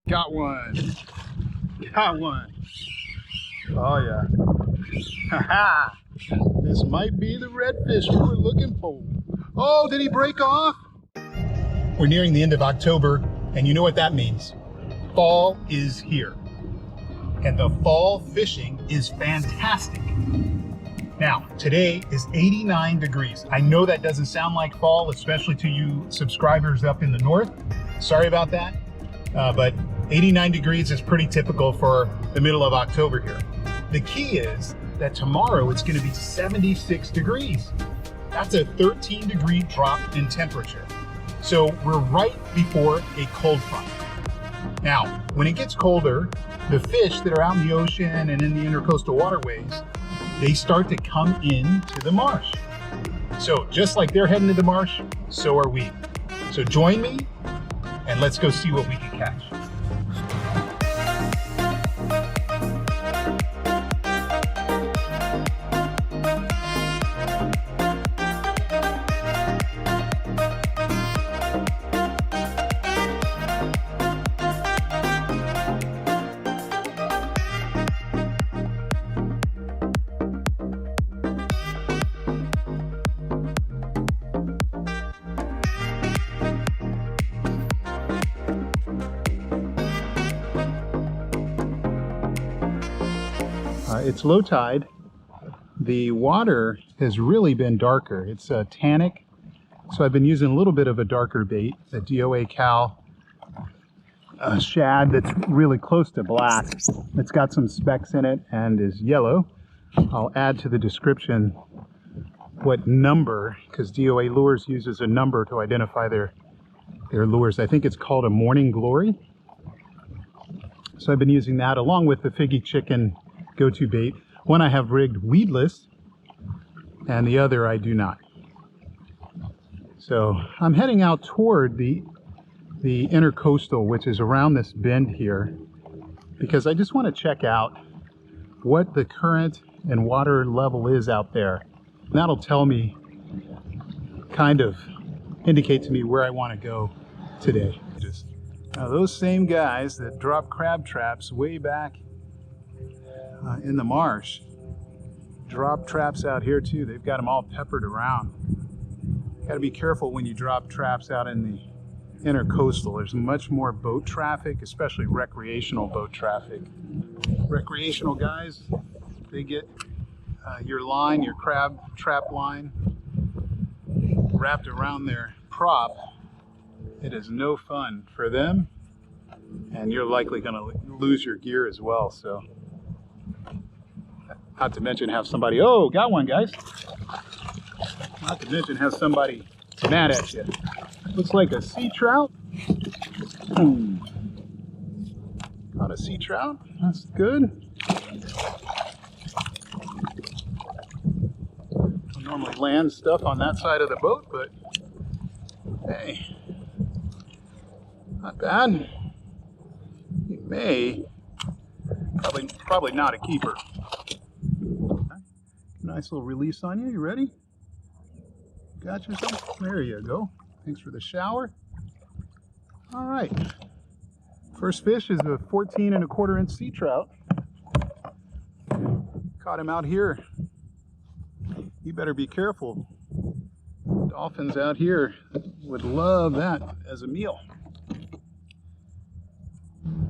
Got one. Got one. Oh yeah. Haha. This might be the redfish we were looking for. Oh, did he break off? We're nearing the end of October, and you know what that means. Fall is here. And the fall fishing is fantastic. Now, today is 89 degrees. I know that doesn't sound like fall, especially to you subscribers up in the north. Sorry about that, but 89 degrees is pretty typical for the middle of October here. The key is that tomorrow it's gonna be 76 degrees. That's a 13-degree drop in temperature. So we're right before a cold front. Now, when it gets colder, the fish that are out in the ocean and in the intercoastal waterways, they start to come into the marsh. So just like they're heading to the marsh, so are we. So join me and let's go see what we can catch. It's low tide. The water has really been darker. It's tannic, so I've been using a little bit of a darker bait, the DOA Cal shad that's really close to black. It's got some specks in it and is yellow. I'll add to the description what number, because DOA Lures uses a number to identify their lures. I think it's called a Morning Glory. So I've been using that along with the Figgy Chicken go-to bait. One I have rigged weedless, and the other I do not. So I'm heading out toward the intercoastal, which is around this bend here, because I just want to check out what the current and water level is out there. And that'll tell me, kind of indicate to me where I want to go today. Now those same guys that drop crab traps way back in the marsh drop traps out here too. They've got them all peppered around. Got to be careful when you drop traps out in the intercoastal. There's much more boat traffic, especially recreational boat traffic. Recreational guys, they get your line, your crab trap line, wrapped around their prop. It is no fun for them, and you're likely going to lose your gear as well. So not to mention have somebody, oh, got one, guys. Not to mention have somebody mad at you. Looks like a sea trout. Got a sea trout. That's good. I normally land stuff on that side of the boat, but hey, not bad. You may, probably not a keeper. Nice little release on you. You ready? Got yourself? There you go. Thanks for the shower. All right. First fish is a 14¼ inch sea trout. Caught him out here. You better be careful. Dolphins out here would love that as a meal.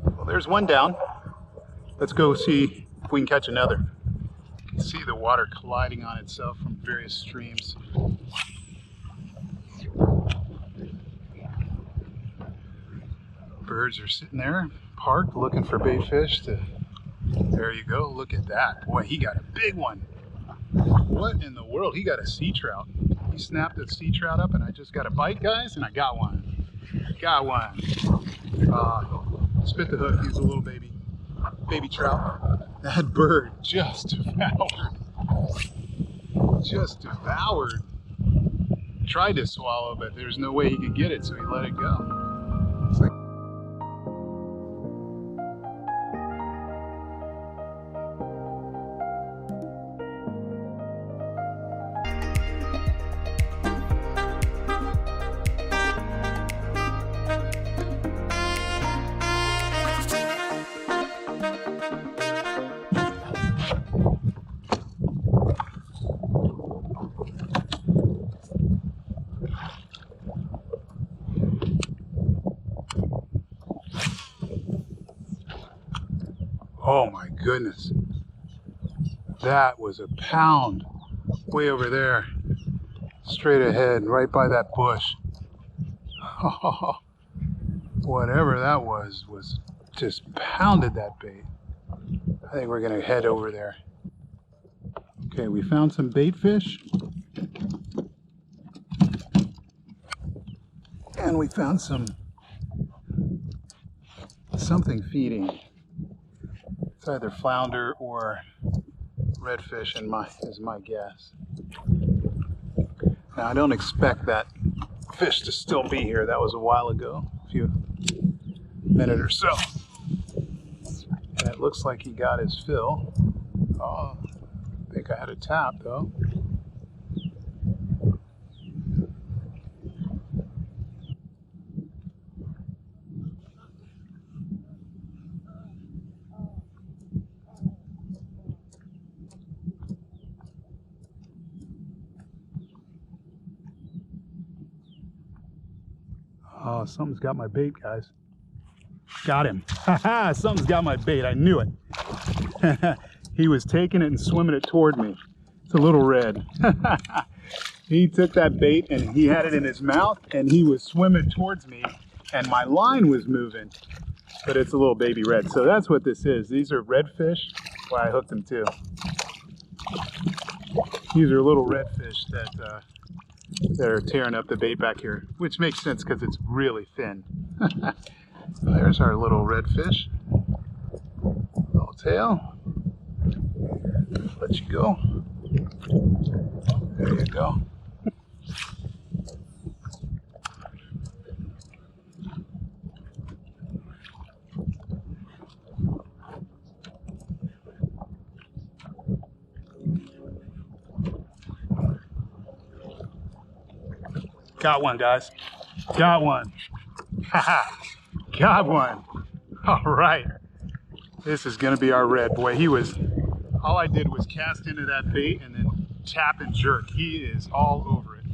Well, there's one down. Let's go see if we can catch another. See the water colliding on itself from various streams. Birds are sitting there parked looking for bait fish. There you go, look at that. Boy, he got a big one. What in the world? He got a sea trout. He snapped a sea trout up and I just got a bite, guys, and I got one. Got one. Spit the hook, he's a little baby trout. That bird just devoured. Tried to swallow, but there's no way he could get it, so he let it go. It's like Oh my goodness. That was a pound way over there. Straight ahead, right by that bush. Oh, whatever that was just pounded that bait. I think we're gonna head over there. Okay, we found some bait fish. And we found something feeding. It's either flounder or redfish is my guess. Now I don't expect that fish to still be here. That was a while ago, a few minute or so. And it looks like he got his fill. Oh, I think I had a tap though. Oh, something's got my bait, guys. Got him. Haha, something's got my bait. I knew it. He was taking it and swimming it toward me. It's a little red. He took that bait and he had it in his mouth and he was swimming towards me and my line was moving. But it's a little baby red. So that's what this is. These are redfish. Well, I hooked them too. These are little redfish that are tearing up the bait back here, which makes sense because it's really thin. There's our little redfish. Little tail. Let you go. There you go. Got one, guys. Got one. Haha. Got one. All right. This is going to be our red. Boy, all I did was cast into that bait and then tap and jerk. He is all over it.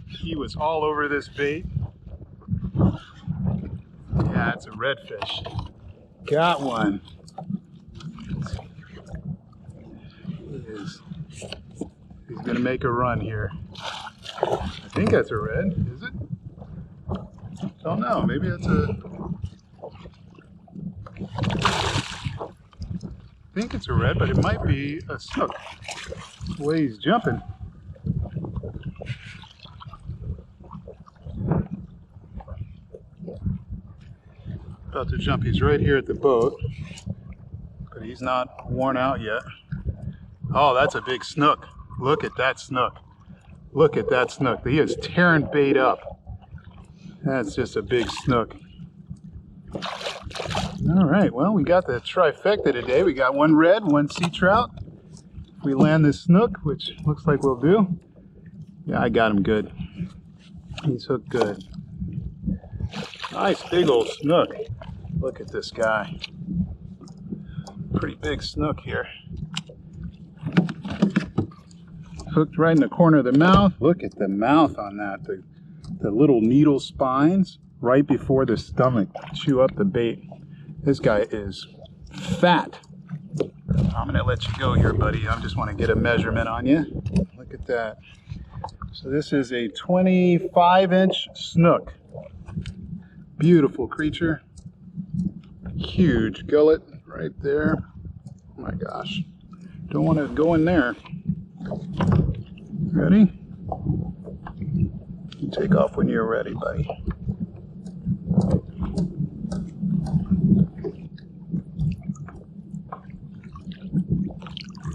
He was all over this bait. Yeah, it's a redfish. Got one. He's going to make a run here. I think that's a red, is it? Don't know, maybe that's I think it's a red, but it might be a snook. The way he's jumping. About to jump, he's right here at the boat, but he's not worn out yet. Oh, that's a big snook. Look at that snook. Look at that snook. He is tearing bait up. That's just a big snook. All right, well, we got the trifecta today. We got one red, one sea trout. If we land this snook, which looks like we'll do. Yeah, I got him good. He's hooked good. Nice big old snook. Look at this guy. Pretty big snook here. Hooked right in the corner of the mouth. Look at the mouth on that. The little needle spines right before the stomach chew up the bait. This guy is fat. I'm gonna let you go here, buddy. I just want to get a measurement on you. Look at that. So this is a 25-inch snook. Beautiful creature. Huge gullet right there. Oh my gosh. Don't want to go in there. Ready? You take off when you're ready, buddy.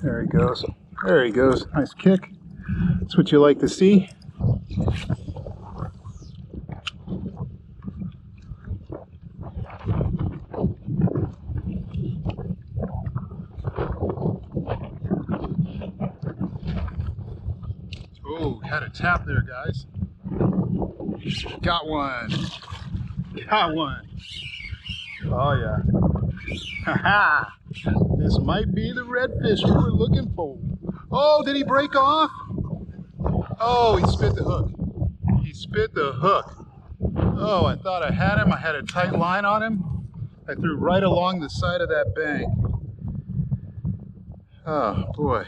There he goes. There he goes. Nice kick. That's what you like to see. Oh, had a tap there, guys. Got one. Got one. Oh, yeah. Haha. This might be the redfish we were looking for. Oh, did he break off? Oh, he spit the hook. He spit the hook. Oh, I thought I had him. I had a tight line on him. I threw right along the side of that bank. Oh boy.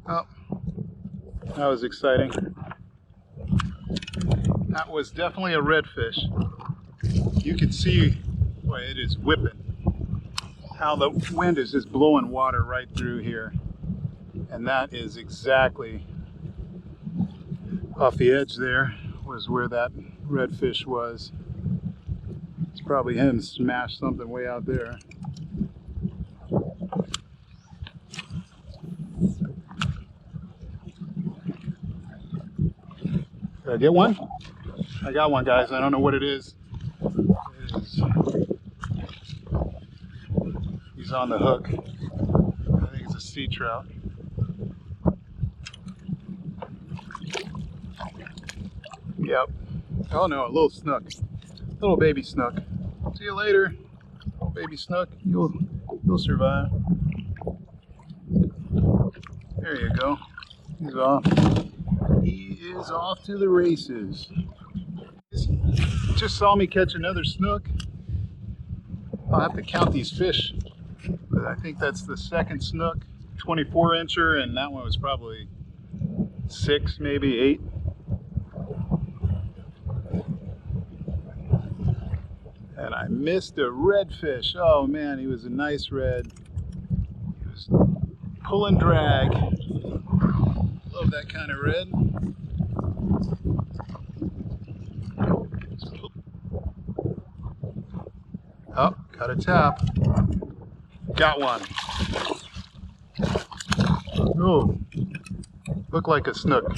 Oh, that was exciting. That was definitely a redfish. You can see, boy, it is whipping. How the wind is just blowing water right through here. And that is exactly off the edge there was where that redfish was. It's probably him smashed something way out there. Did I get one? I got one, guys. I don't know what it is. He's on the hook. I think it's a sea trout. Yep. Oh no, a little snook. Little baby snook. See you later. Little baby snook. You'll survive. There you go. He's off. He is off to the races. Just saw me catch another snook. I'll have to count these fish, but I think that's the second snook, 24-incher, and that one was probably 6, maybe 8. And I missed a redfish. Oh man, he was a nice red. He was pulling drag. Love that kind of red. Oh, got a tap. Got one. Oh, looked like a snook.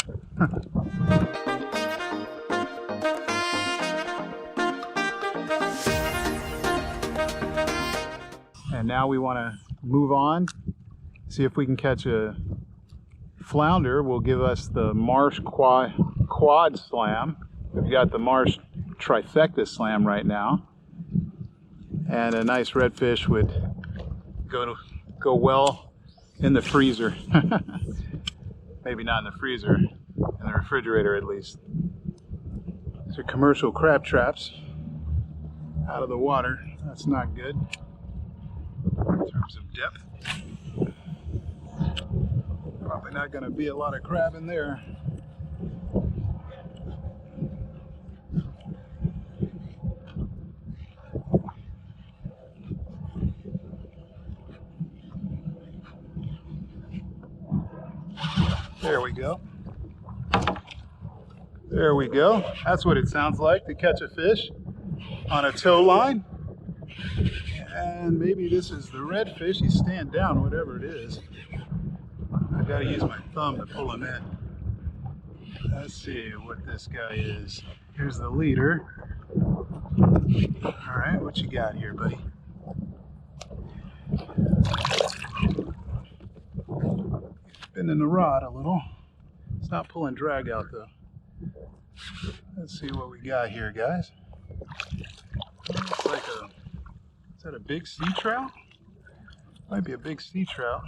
And now we want to move on, see if we can catch a flounder. Will give us the Marsh Quad Slam. We've got the Marsh Trifecta Slam right now. And a nice redfish would go well in the freezer. Maybe not in the freezer, in the refrigerator at least. These are commercial crab traps out of the water. That's not good in terms of depth. Probably not going to be a lot of crab in there. There we go. There we go. That's what it sounds like to catch a fish on a tow line. And maybe this is the redfish. He's staying down, whatever it is. I gotta use my thumb to pull him in. Let's see what this guy is. Here's the leader. All right, what you got here, buddy? Spinning the rod a little. It's not pulling drag out though. Let's see what we got here, guys. Looks like is that a big sea trout? Might be a big sea trout.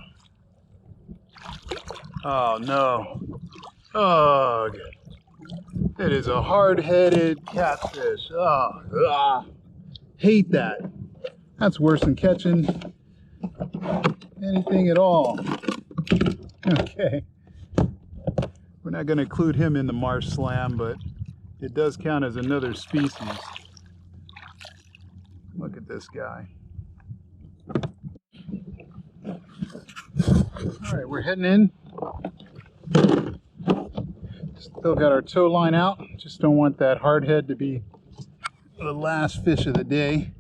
Oh no. Ugh. It is a hard-headed catfish. Oh, hate that. That's worse than catching anything at all. Okay. We're not going to include him in the Marsh Slam, but it does count as another species. Look at this guy. All right, we're heading in. Still got our tow line out. Just don't want that hard head to be the last fish of the day.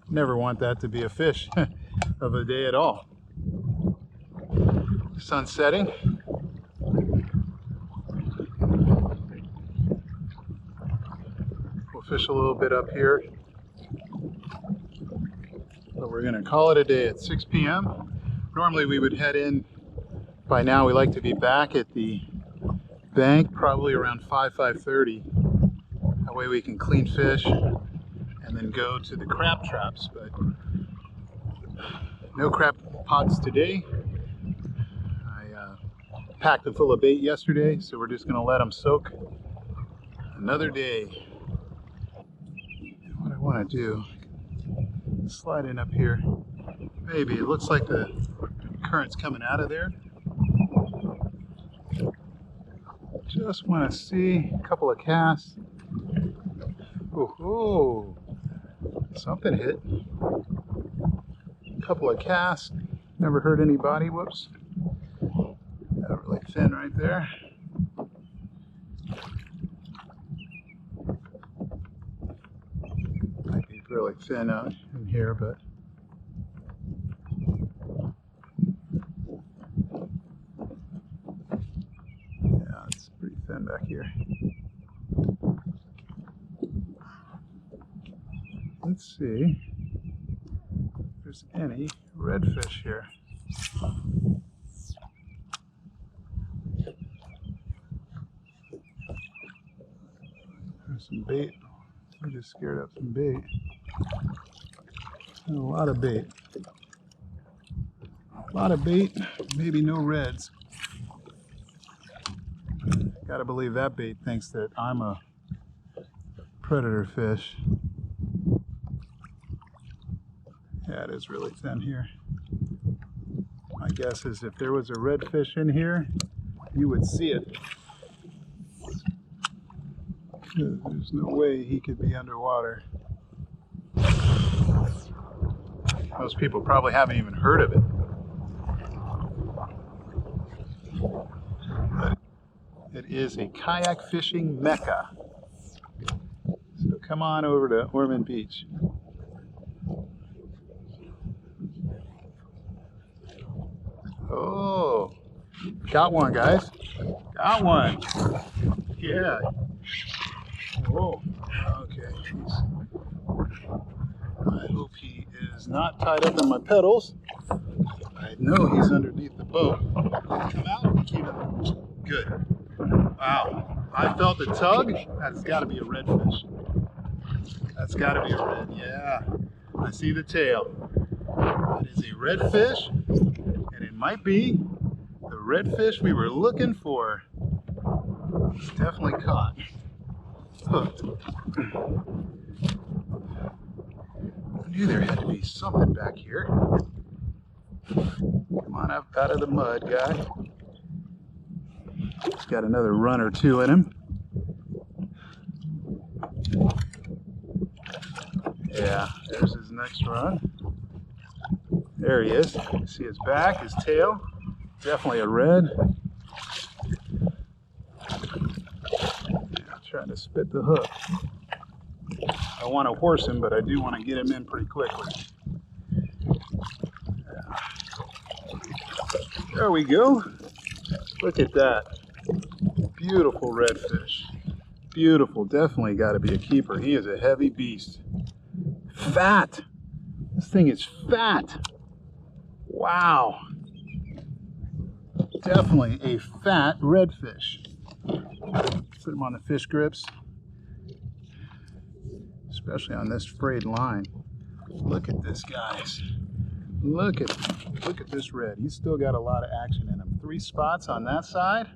Never want that to be a fish of a day at all. Sun setting. We'll fish a little bit up here. But we're going to call it a day at 6 p.m. Normally we would head in. By now we like to be back at the bank probably around 5:30. That way we can clean fish and then go to the crab traps. But no crab pots today. I packed them full of bait yesterday, so we're just going to let them soak another day. What I want to do, slide in up here. Maybe. It looks like the current's coming out of there. Just want to see a couple of casts. Oh, something hit. A couple of casts. Never hurt anybody. Whoops. That really thin right there. Might be really thin out in here, but yeah, it's pretty thin back here. Let's see if there's any redfish here. There's some bait. I just scared up some bait. A lot of bait. A lot of bait, maybe no reds. Gotta believe that bait thinks that I'm a predator fish. Yeah, it is really thin here. My guess is if there was a redfish in here, you would see it. There's no way he could be underwater. Most people probably haven't even heard of it. But it is a kayak fishing mecca. So come on over to Ormond Beach. Oh, got one, guys. Got one. Yeah. Whoa. Okay. I hope he is not tied up in my pedals. I know he's underneath the boat. Come out. Keep it good. Wow. I felt the tug. That's got to be a redfish. That's got to be a red. Yeah. I see the tail. That is a redfish, and it might be the redfish we were looking for. It's definitely caught. Hooked. I knew there had to be something back here. Come on up out of the mud, guy. He's got another run or two in him. Yeah, there's his next run. There he is. See his back, his tail. Definitely a red. Trying to spit the hook. I want to horse him, but I do want to get him in pretty quickly. Yeah. There we go. Look at that. Beautiful redfish. Beautiful. Definitely got to be a keeper. He is a heavy beast. Fat. This thing is fat. Wow. Definitely a fat redfish. Put them on the fish grips, especially on this frayed line. Look at this, guys. Look at this red. He's still got a lot of action in him. 3 spots on that side.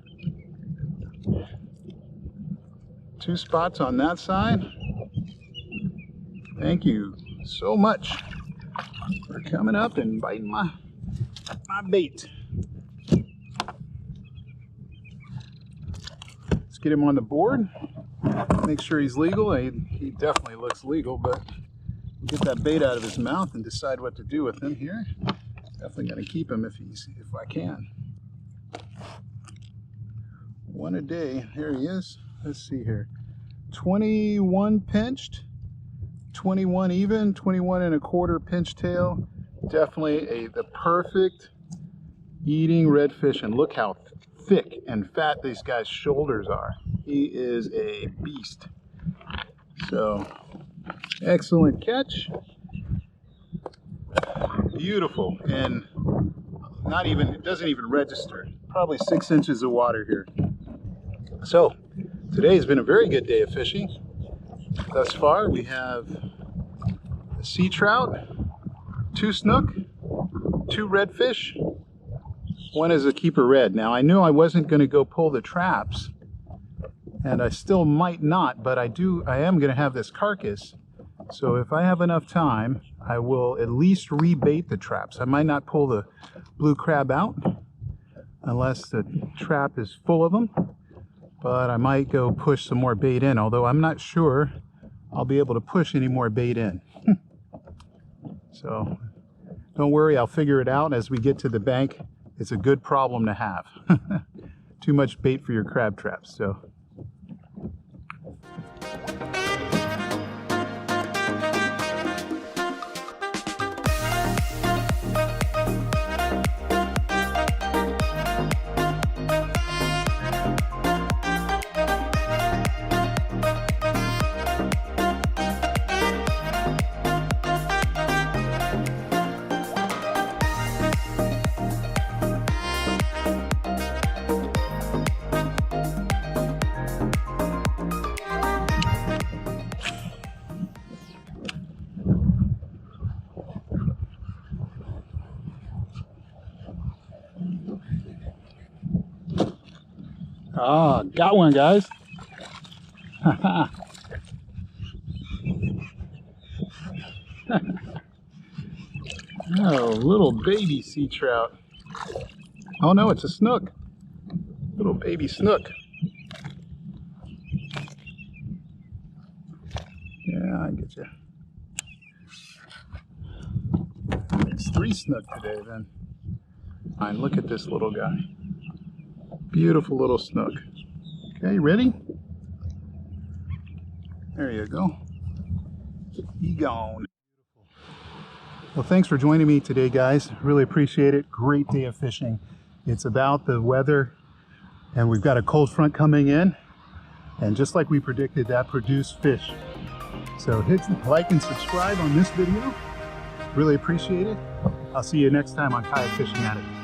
2 spots on that side. Thank you so much for coming up and biting my bait. Get him on the board, make sure he's legal. He definitely looks legal, but get that bait out of his mouth and decide what to do with him here. Definitely gonna keep him if I can. One a day. There he is. Let's see here. 21 pinched, 21 even, 21 1/4 pinch tail. Definitely the perfect eating redfish, and look how thick and fat these guys' shoulders are. He is a beast. So, excellent catch. Beautiful, and it doesn't even register. Probably 6 inches of water here. So, today has been a very good day of fishing. Thus far, we have a sea trout, 2 snook, 2 redfish. One is a keeper red. Now, I knew I wasn't going to go pull the traps, and I still might not, but I am going to have this carcass. So if I have enough time, I will at least rebait the traps. I might not pull the blue crab out unless the trap is full of them, but I might go push some more bait in, although I'm not sure I'll be able to push any more bait in. So don't worry, I'll figure it out as we get to the bank. It's a good problem to have. Too much bait for your crab traps. So ah, got one, guys. Oh, little baby sea trout. Oh no, it's a snook. Little baby snook. Yeah, I get you. It's 3 snook today then. Fine, look at this little guy. Beautiful little snook. Okay, ready? There you go. He gone. Well, thanks for joining me today, guys. Really appreciate it. Great day of fishing. It's about the weather, and we've got a cold front coming in, and just like we predicted, that produced fish. So hit like and subscribe on this video. Really appreciate it. I'll see you next time on Kayak Fishing Addict.